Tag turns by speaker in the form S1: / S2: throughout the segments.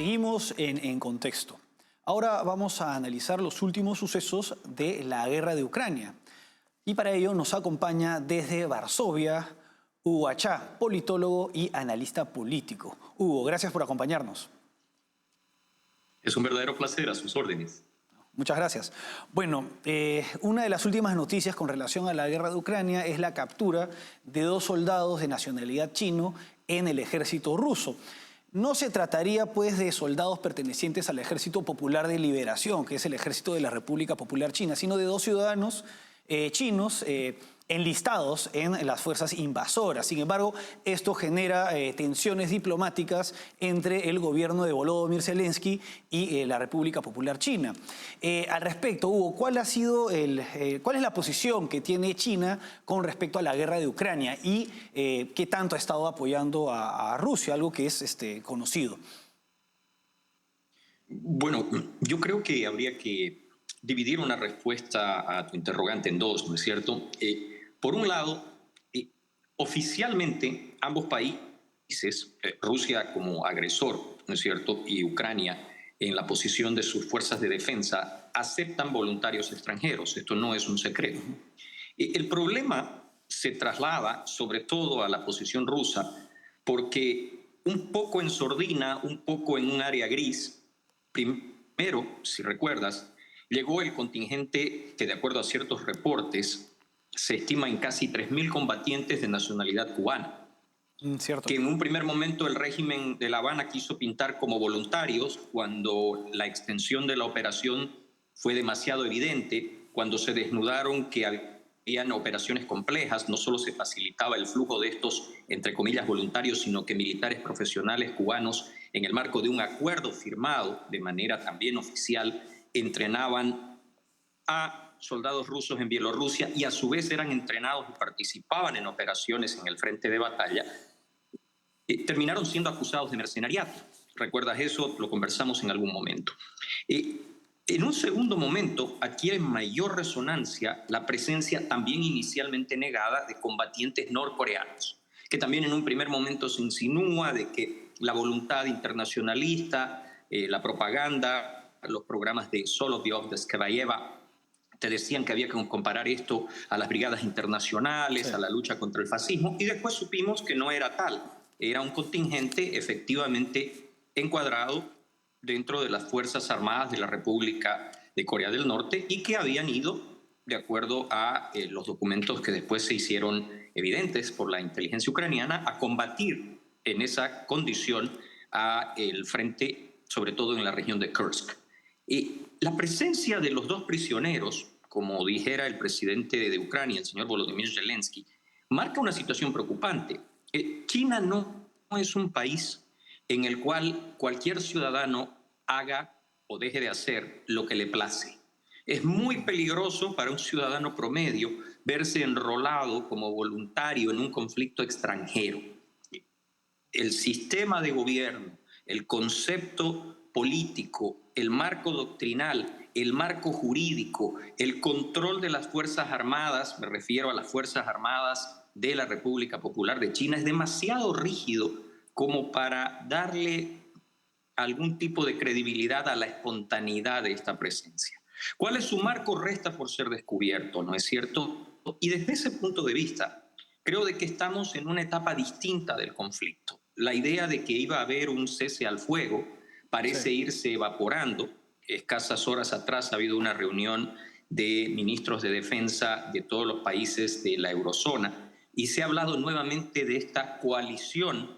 S1: seguimos en contexto. Ahora vamos a analizar los últimos sucesos de la guerra de Ucrania. Y para ello nos acompaña desde Varsovia Hugo Achá, politólogo y analista político. Hugo, gracias por acompañarnos.
S2: Es un verdadero placer, a sus órdenes.
S1: Muchas gracias. Bueno, una de las últimas noticias con relación a la guerra de Ucrania es la captura de 2 soldados de nacionalidad chino en el ejército ruso. No se trataría, pues, de soldados pertenecientes al Ejército Popular de Liberación, que es el ejército de la República Popular China, sino de 2 ciudadanos chinos enlistados en las fuerzas invasoras. Sin embargo, esto genera tensiones diplomáticas entre el gobierno de Volodymyr Zelensky y la República Popular China. Al respecto, Hugo, ¿cuál es la posición que tiene China con respecto a la guerra de Ucrania y qué tanto ha estado apoyando a Rusia, algo que es conocido?
S2: Bueno, yo creo que habría que dividir una respuesta a tu interrogante en 2, ¿no es cierto? Por un lado, oficialmente ambos países, Rusia como agresor, ¿no es cierto?, y Ucrania en la posición de sus fuerzas de defensa, aceptan voluntarios extranjeros. Esto no es un secreto. El problema se traslada sobre todo a la posición rusa porque un poco en sordina, un poco en un área gris, primero, si recuerdas, llegó el contingente que, de acuerdo a ciertos reportes, se estima en casi 3.000 combatientes de nacionalidad cubana.
S1: Cierto.
S2: Que en un primer momento el régimen de La Habana quiso pintar como voluntarios cuando la extensión de la operación fue demasiado evidente, cuando se desnudaron que habían operaciones complejas, no solo se facilitaba el flujo de estos, entre comillas, voluntarios, sino que militares profesionales cubanos, en el marco de un acuerdo firmado de manera también oficial, entrenaban a soldados rusos en Bielorrusia y a su vez eran entrenados y participaban en operaciones en el frente de batalla, terminaron siendo acusados de mercenariato. ¿Recuerdas eso? Lo conversamos en algún momento. En un segundo momento adquiere mayor resonancia la presencia también inicialmente negada de combatientes norcoreanos, que también en un primer momento se insinúa de que la voluntad internacionalista, la propaganda, los programas de Solovyov, de Skbayeva, te decían que había que comparar esto a las brigadas internacionales, a la lucha contra el fascismo, y después supimos que no era tal. Era un contingente efectivamente encuadrado dentro de las Fuerzas Armadas de la República de Corea del Norte y que habían ido, de acuerdo a los documentos que después se hicieron evidentes por la inteligencia ucraniana, a combatir en esa condición a el frente, sobre todo en la región de Kursk. La presencia de los 2 prisioneros, como dijera el presidente de Ucrania, el señor Volodymyr Zelensky, marca una situación preocupante. China no es un país en el cual cualquier ciudadano haga o deje de hacer lo que le place. Es muy peligroso para un ciudadano promedio verse enrolado como voluntario en un conflicto extranjero. El sistema de gobierno, el concepto político, el marco doctrinal, el marco jurídico, el control de las Fuerzas Armadas, me refiero a las Fuerzas Armadas de la República Popular de China, es demasiado rígido como para darle algún tipo de credibilidad a la espontaneidad de esta presencia. ¿Cuál es su marco? Resta por ser descubierto, ¿no es cierto? Y desde ese punto de vista, creo de que estamos en una etapa distinta del conflicto. La idea de que iba a haber un cese al fuego parece irse evaporando. Escasas horas atrás ha habido una reunión de ministros de defensa de todos los países de la eurozona y se ha hablado nuevamente de esta coalición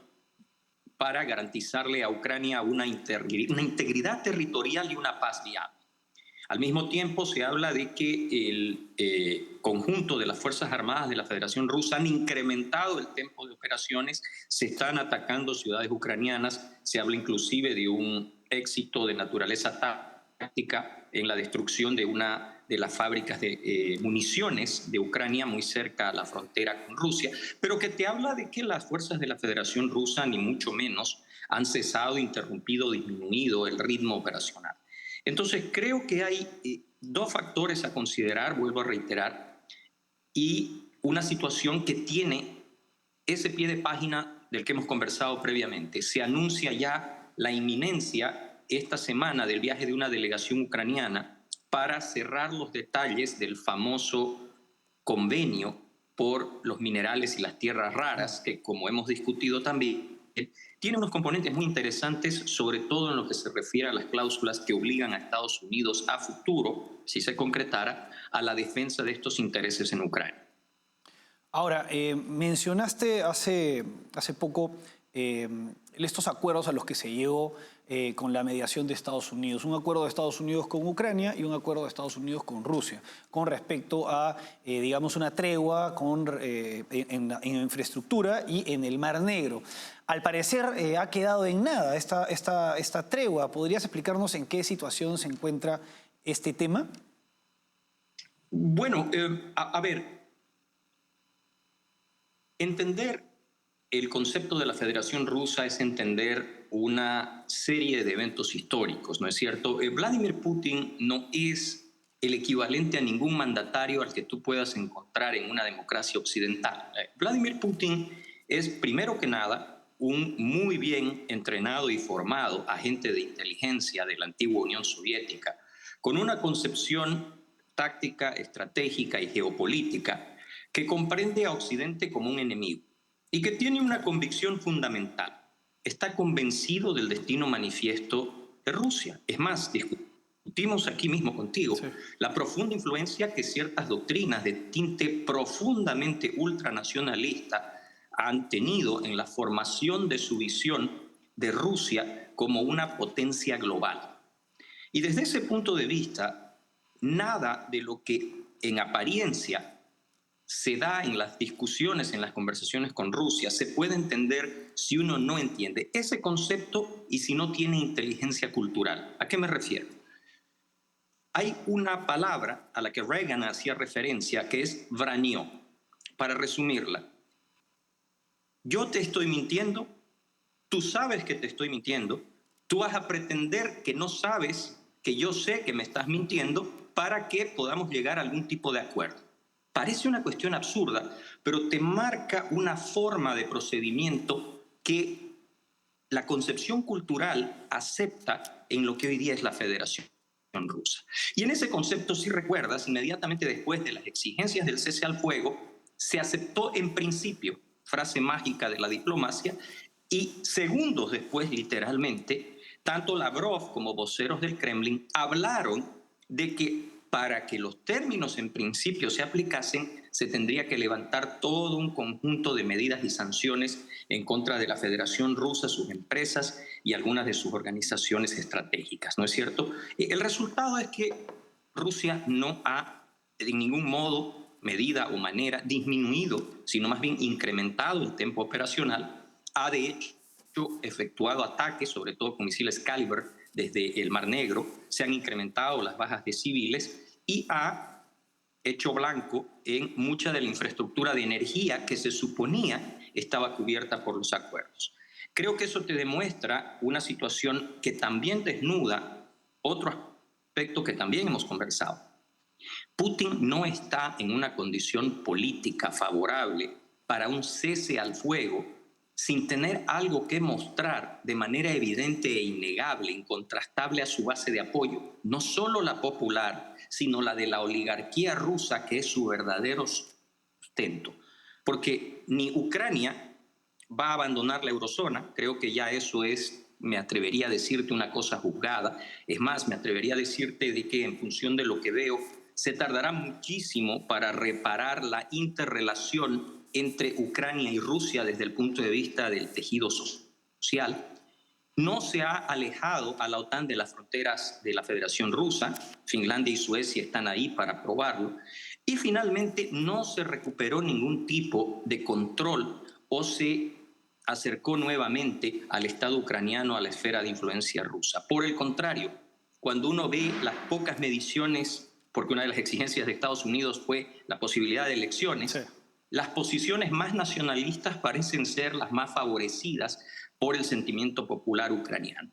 S2: para garantizarle a Ucrania una integridad territorial y una paz viable. Al mismo tiempo se habla de que el conjunto de las Fuerzas Armadas de la Federación Rusa han incrementado el tempo de operaciones, se están atacando ciudades ucranianas, se habla inclusive de un éxito de naturaleza táctica en la destrucción de una de las fábricas de municiones de Ucrania muy cerca a la frontera con Rusia, pero que te habla de que las fuerzas de la Federación Rusa ni mucho menos han cesado, interrumpido, disminuido el ritmo operacional. Entonces creo que hay 2 factores a considerar, vuelvo a reiterar, y una situación que tiene ese pie de página del que hemos conversado previamente. Se anuncia ya la inminencia esta semana del viaje de una delegación ucraniana para cerrar los detalles del famoso convenio por los minerales y las tierras raras, que como hemos discutido también, tiene unos componentes muy interesantes, sobre todo en lo que se refiere a las cláusulas que obligan a Estados Unidos a futuro, si se concretara, a la defensa de estos intereses en Ucrania.
S1: Ahora, mencionaste hace poco estos acuerdos a los que se llegó con la mediación de Estados Unidos. Un acuerdo de Estados Unidos con Ucrania y un acuerdo de Estados Unidos con Rusia, con respecto a, digamos, una tregua en infraestructura y en el Mar Negro. Al parecer ha quedado en nada esta tregua. ¿Podrías explicarnos en qué situación se encuentra este tema?
S2: Bueno, a ver, entender el concepto de la Federación Rusa es entender una serie de eventos históricos, ¿no es cierto? Vladimir Putin no es el equivalente a ningún mandatario al que tú puedas encontrar en una democracia occidental. Vladimir Putin es, primero que nada, un muy bien entrenado y formado agente de inteligencia de la antigua Unión Soviética, con una concepción táctica, estratégica y geopolítica que comprende a Occidente como un enemigo y que tiene una convicción fundamental. Está convencido del destino manifiesto de Rusia. Es más, discutimos aquí mismo contigo la profunda influencia que ciertas doctrinas de tinte profundamente ultranacionalista han tenido en la formación de su visión de Rusia como una potencia global. Y desde ese punto de vista, nada de lo que en apariencia se da en las discusiones, en las conversaciones con Rusia, se puede entender si uno no entiende ese concepto y si no tiene inteligencia cultural. ¿A qué me refiero? Hay una palabra a la que Reagan hacía referencia que es vranio. Para resumirla, yo te estoy mintiendo, tú sabes que te estoy mintiendo, tú vas a pretender que no sabes que yo sé que me estás mintiendo para que podamos llegar a algún tipo de acuerdo. Parece una cuestión absurda, pero te marca una forma de procedimiento que la concepción cultural acepta en lo que hoy día es la Federación Rusa. Y en ese concepto, si recuerdas, inmediatamente después de las exigencias del cese al fuego, se aceptó en principio, frase mágica de la diplomacia, y segundos después, literalmente, tanto Lavrov como voceros del Kremlin hablaron de que para que los términos en principio se aplicasen, se tendría que levantar todo un conjunto de medidas y sanciones en contra de la Federación Rusa, sus empresas y algunas de sus organizaciones estratégicas, ¿no es cierto? El resultado es que Rusia no ha de ningún modo, medida o manera disminuido, sino más bien incrementado el tiempo operacional, ha de hecho efectuado ataques, sobre todo con misiles Caliber, desde el Mar Negro, se han incrementado las bajas de civiles y ha hecho blanco en mucha de la infraestructura de energía que se suponía estaba cubierta por los acuerdos. Creo que eso te demuestra una situación que también desnuda otro aspecto que también hemos conversado. Putin no está en una condición política favorable para un cese al fuego sin tener algo que mostrar de manera evidente e innegable, incontrastable a su base de apoyo, no solo la popular, sino la de la oligarquía rusa, que es su verdadero sustento. Porque ni Ucrania va a abandonar la eurozona, creo que ya eso es, me atrevería a decirte una cosa juzgada, es más, me atrevería a decirte de que en función de lo que veo, se tardará muchísimo para reparar la interrelación entre Ucrania y Rusia desde el punto de vista del tejido social. No se ha alejado a la OTAN de las fronteras de la Federación Rusa. Finlandia y Suecia están ahí para probarlo. Y finalmente no se recuperó ningún tipo de control o se acercó nuevamente al Estado ucraniano a la esfera de influencia rusa. Por el contrario, cuando uno ve las pocas mediciones, porque una de las exigencias de Estados Unidos fue la posibilidad de elecciones, sí, las posiciones más nacionalistas parecen ser las más favorecidas por el sentimiento popular ucraniano.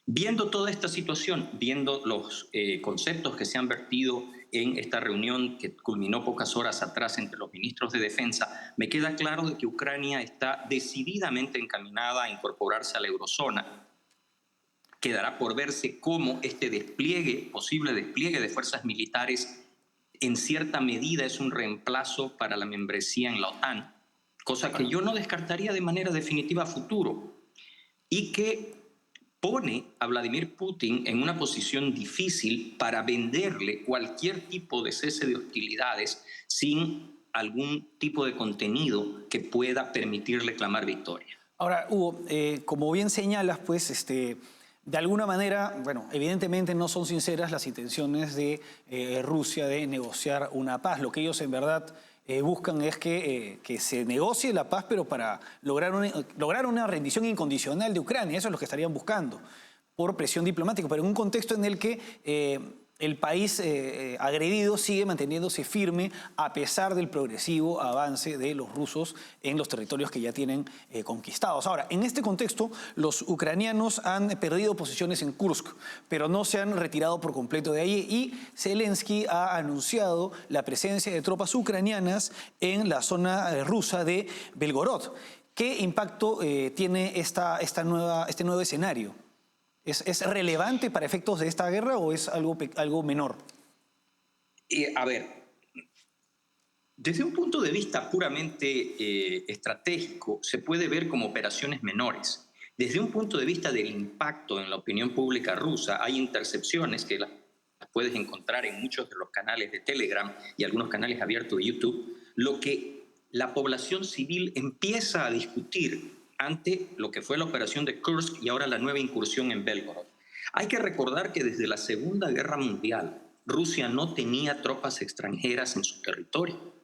S2: Viendo toda esta situación, viendo los conceptos que se han vertido en esta reunión que culminó pocas horas atrás entre los ministros de defensa, me queda claro de que Ucrania está decididamente encaminada a incorporarse a la eurozona. Quedará por verse cómo este despliegue, posible despliegue de fuerzas militares, en cierta medida es un reemplazo para la membresía en la OTAN, cosa que yo no descartaría de manera definitiva a futuro, y que pone a Vladimir Putin en una posición difícil para venderle cualquier tipo de cese de hostilidades sin algún tipo de contenido que pueda permitirle clamar victoria.
S1: Ahora, Hugo, como bien señalas, pues, de alguna manera, bueno, evidentemente no son sinceras las intenciones de Rusia de negociar una paz. Lo que ellos en verdad buscan es que se negocie la paz, pero para lograr una rendición incondicional de Ucrania. Eso es lo que estarían buscando, por presión diplomática, pero en un contexto en el que el país agredido sigue manteniéndose firme a pesar del progresivo avance de los rusos en los territorios que ya tienen conquistados. Ahora, en este contexto, los ucranianos han perdido posiciones en Kursk, pero no se han retirado por completo de allí, y Zelensky ha anunciado la presencia de tropas ucranianas en la zona rusa de Belgorod. ¿Qué impacto tiene este nuevo escenario? ¿Es relevante para efectos de esta guerra o es algo menor?
S2: A ver, desde un punto de vista puramente estratégico, se puede ver como operaciones menores. Desde un punto de vista del impacto en la opinión pública rusa, hay intercepciones que las puedes encontrar en muchos de los canales de Telegram y algunos canales abiertos de YouTube, lo que la población civil empieza a discutir ante lo que fue la operación de Kursk y ahora la nueva incursión en Belgorod. Hay que recordar que desde la Segunda Guerra Mundial, Rusia no tenía tropas extranjeras en su territorio.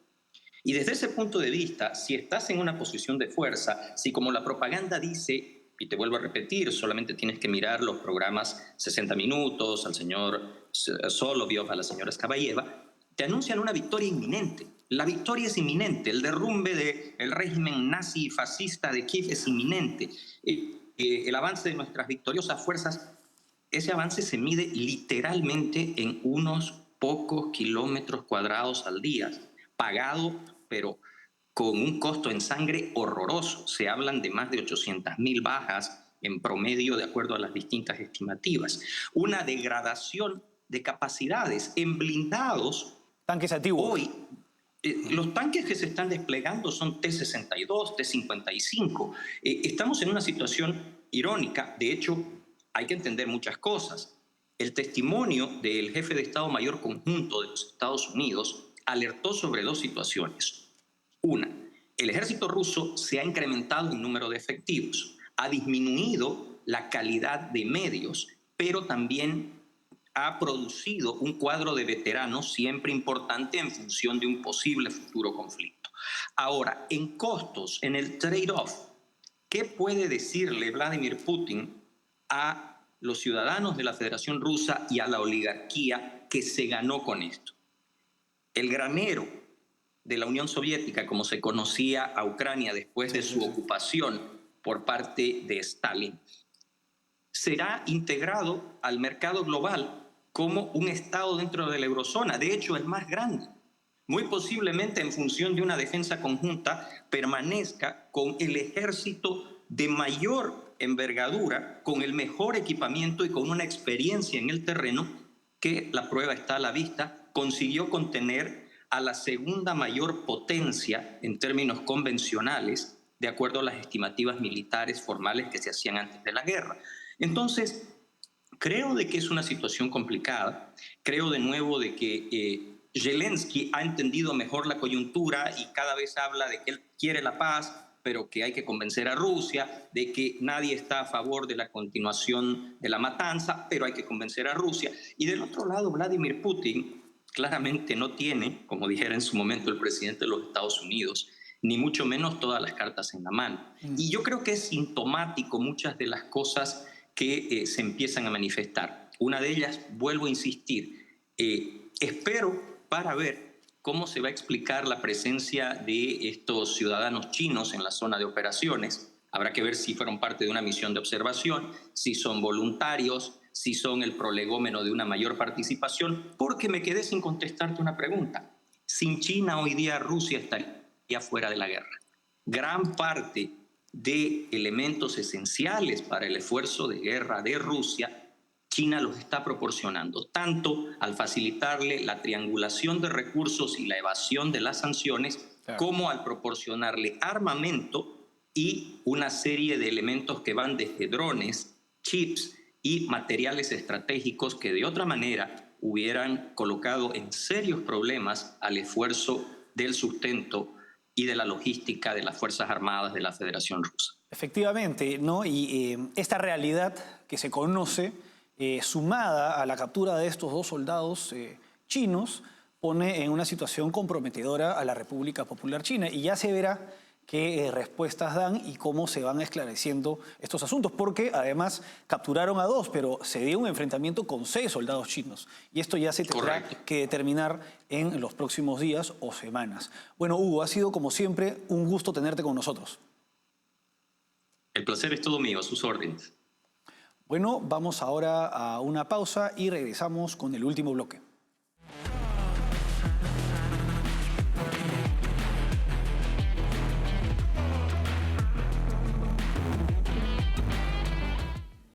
S2: Y desde ese punto de vista, si estás en una posición de fuerza, si como la propaganda dice, y te vuelvo a repetir, solamente tienes que mirar los programas 60 Minutos, al señor Solovyov, a la señora Skabayeva, te anuncian una victoria inminente. La victoria es inminente, el derrumbe del régimen nazi y fascista de Kiev es inminente. El avance de nuestras victoriosas fuerzas, ese avance se mide literalmente en unos pocos kilómetros cuadrados al día, pagado, pero con un costo en sangre horroroso. Se hablan de más de 800.000 bajas en promedio, de acuerdo a las distintas estimativas. Una degradación de capacidades en blindados.
S1: Tanques antiguos.
S2: Hoy, los tanques que se están desplegando son T-62, T-55. Estamos en una situación irónica. De hecho, hay que entender muchas cosas. El testimonio del jefe de Estado Mayor Conjunto de los Estados Unidos alertó sobre dos situaciones. Una, el ejército ruso se ha incrementado en número de efectivos, ha disminuido la calidad de medios, pero también ha producido un cuadro de veteranos siempre importante en función de un posible futuro conflicto. Ahora, en costos, en el trade-off, ¿qué puede decirle Vladimir Putin a los ciudadanos de la Federación Rusa y a la oligarquía que se ganó con esto? El granero de la Unión Soviética, como se conocía a Ucrania después de su ocupación por parte de Stalin, será integrado al mercado global como un estado dentro de la eurozona, de hecho el más grande. Muy posiblemente en función de una defensa conjunta permanezca con el ejército de mayor envergadura, con el mejor equipamiento y con una experiencia en el terreno que, la prueba está a la vista, consiguió contener a la segunda mayor potencia en términos convencionales, de acuerdo a las estimativas militares formales que se hacían antes de la guerra. Entonces, creo de que es una situación complicada. Creo de nuevo de que Zelensky ha entendido mejor la coyuntura y cada vez habla de que él quiere la paz, pero que hay que convencer a Rusia, de que nadie está a favor de la continuación de la matanza, pero hay que convencer a Rusia. Y del otro lado, Vladimir Putin claramente no tiene, como dijera en su momento el presidente de los Estados Unidos, ni mucho menos todas las cartas en la mano. Y yo creo que es sintomático muchas de las cosas que se empiezan a manifestar. Una de ellas, vuelvo a insistir, espero para ver cómo se va a explicar la presencia de estos ciudadanos chinos en la zona de operaciones. Habrá que ver si fueron parte de una misión de observación, si son voluntarios, si son el prolegómeno de una mayor participación, porque me quedé sin contestarte una pregunta. Sin China hoy día Rusia estaría fuera de la guerra. Gran parte de elementos esenciales para el esfuerzo de guerra de Rusia, China los está proporcionando, tanto al facilitarle la triangulación de recursos y la evasión de las sanciones,
S1: Claro.
S2: como al proporcionarle armamento y una serie de elementos que van desde drones, chips y materiales estratégicos que de otra manera hubieran colocado en serios problemas al esfuerzo del sustento y de la logística de las Fuerzas Armadas de la Federación Rusa.
S1: Efectivamente, ¿no? Y esta realidad que se conoce, sumada a la captura de estos dos soldados chinos, pone en una situación comprometedora a la República Popular China. Y ya se verá qué respuestas dan y cómo se van esclareciendo estos asuntos, porque además capturaron a dos, pero se dio un enfrentamiento con 6 soldados chinos. Y esto ya se tendrá
S2: Correcto.
S1: que determinar en los próximos días o semanas. Bueno, Hugo, ha sido como siempre un gusto tenerte con nosotros.
S2: El placer es todo mío, a sus órdenes.
S1: Bueno, vamos ahora a una pausa y regresamos con el último bloque.